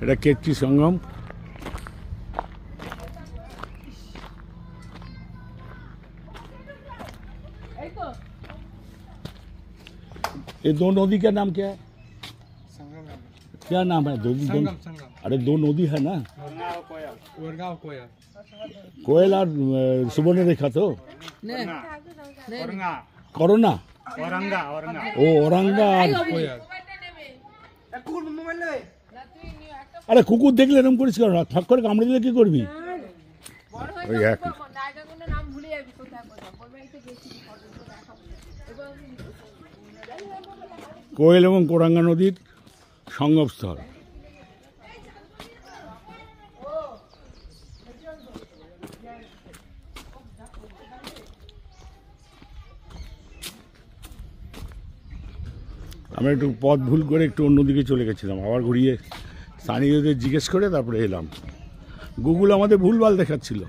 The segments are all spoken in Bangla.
এটা কেতকি সঙ্গম। ये दो नदी का नाम क्या है? क्या नाम है? अरे दो नदी है ना, कोयल और सुवर्णरेखा तो कोरोना ও ওরাঙ্গা আর কোয়েল। আরে কুকুর দেখলে এরকম করিস কেন? ঠক করে কামড়ে দিলে কি করবি? ওই এক কোয়েল এবং কোরাঙ্গা নদীর সঙ্গমস্থল। আমরা একটু পথ ভুল করে একটু অন্যদিকে চলে গেছিলাম, আবার ঘুরিয়ে স্থানীয়দের জিজ্ঞেস করে তারপরে এলাম। গুগল আমাদের ভুলভাল দেখাচ্ছিল,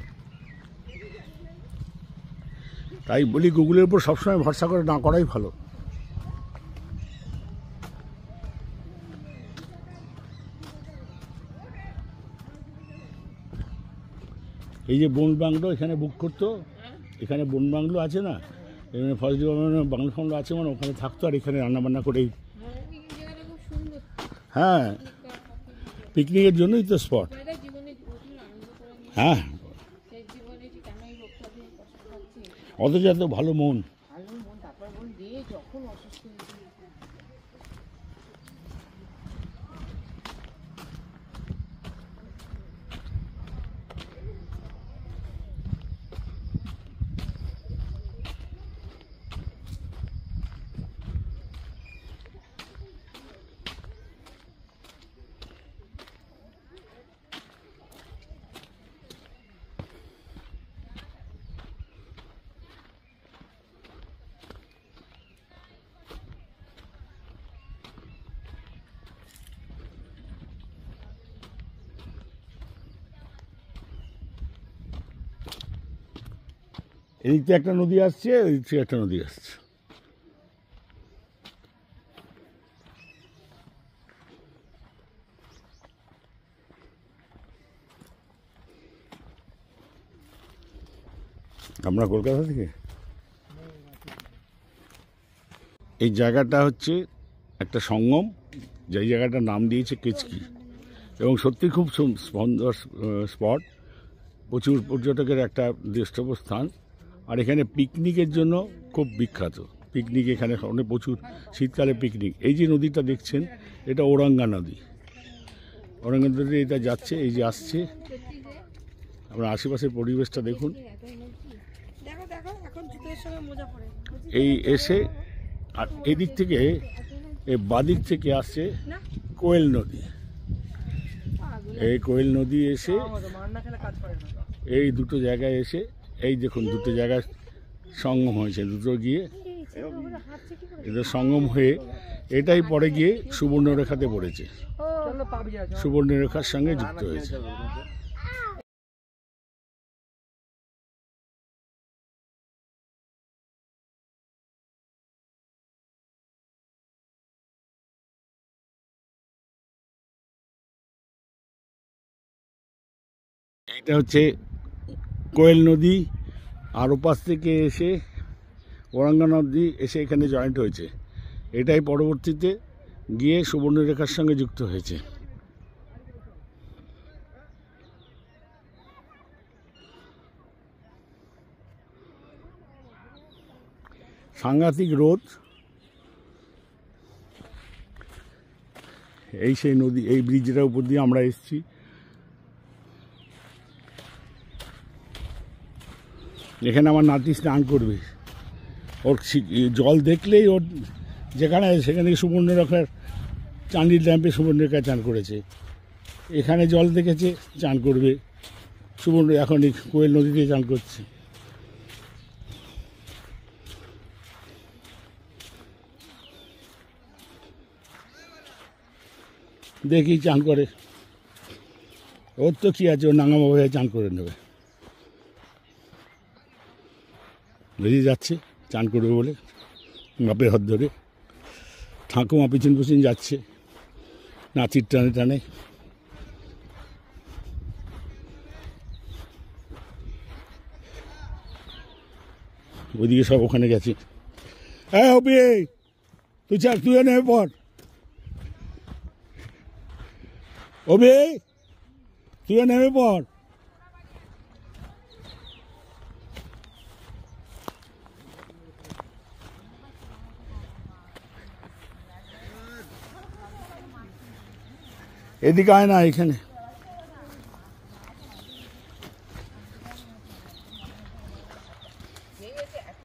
তাই বলি গুগলের উপর সবসময় ভরসা করে না করাই ভালো। এই যে বন বাংলো এখানে বুক করতো, এখানে বন বাংলো আছে না, এখানে ফরেস্ট ডিপার্টমেন্টের বাংলো ফাংলো আছে, মানে ওখানে থাকতো আর এখানে রান্নাবান্না করেই। হ্যাঁ, পিকনিকের জন্যই তো স্পট। হ্যাঁ, অথচ এত ভালো মন। এদিক থেকে একটা নদী আসছে, এদিক থেকে একটা নদী আসছে। আমরা কলকাতা থেকে। এই জায়গাটা হচ্ছে একটা সঙ্গম, যেই জায়গাটার নাম দিয়েছে কেতকি, এবং সত্যি খুব সুন্দর স্পট, প্রচুর পর্যটকের একটা দ্রষ্টব্য স্থান। আর এখানে পিকনিকের জন্য খুব বিখ্যাত। পিকনিক এখানে অনেক প্রচুর শীতকালে পিকনিক। এই যে নদীটা দেখছেন এটা ওরাঙ্গা নদী, ওরাঙ্গা নদী এটা যাচ্ছে, এই যে আসছে। আপনার আশেপাশের পরিবেশটা দেখুন। এই এসে আর এদিক থেকে এই বাদিক থেকে আসছে কোয়েল নদী। এই কোয়েল নদী এসে এই দুটো জায়গায় এসে, এই দেখুন দুটো জায়গায় সঙ্গম হয়েছে, দুটো গিয়ে এটা সঙ্গম হয়ে এটাই পরে গিয়ে সুবর্ণরেখাতে পড়েছে, সুবর্ণরেখার সঙ্গে যুক্ত হয়েছে। এটা হচ্ছে কোয়েল নদী, আর ওপাশ থেকে এসে ওরাঙ্গা নদী এসে এখানে জয়েন্ট হয়েছে, এটাই পরবর্তীতে গিয়ে সুবর্ণরেখার সঙ্গে যুক্ত হয়েছে। সাংঘাতিক রোদ। এই সেই নদী, এই ব্রিজটার উপর দিয়ে আমরা এসেছি। এখানে আমার নাতি স্নান করবে, ওর জল দেখলেই ওর যেখানে সেখানে সুবর্ণরেখার চাঁদির ল্যাম্পে সুবর্ণরেখা চান করেছে, এখানে জল দেখেছে চান করবে, সুবর্ণ এখন কোয়েল নদীতে চান করছে। দেখি চান করে, ওর তো কী আছে, ও নাঙ্গামা হয়ে চান করে নেবে। বেরিয়ে যাচ্ছে চান করবে বলে বাপের হাত ধরে। ঠাকুমা পিছন পিছন যাচ্ছে নাচির টানে টানে। ওইদিকে সব ওখানে গেছে। হ্যাঁ হবি তুইও নেমে পড়, হবি তুইও নেমে পড়। এদিকে আয় না, এখানে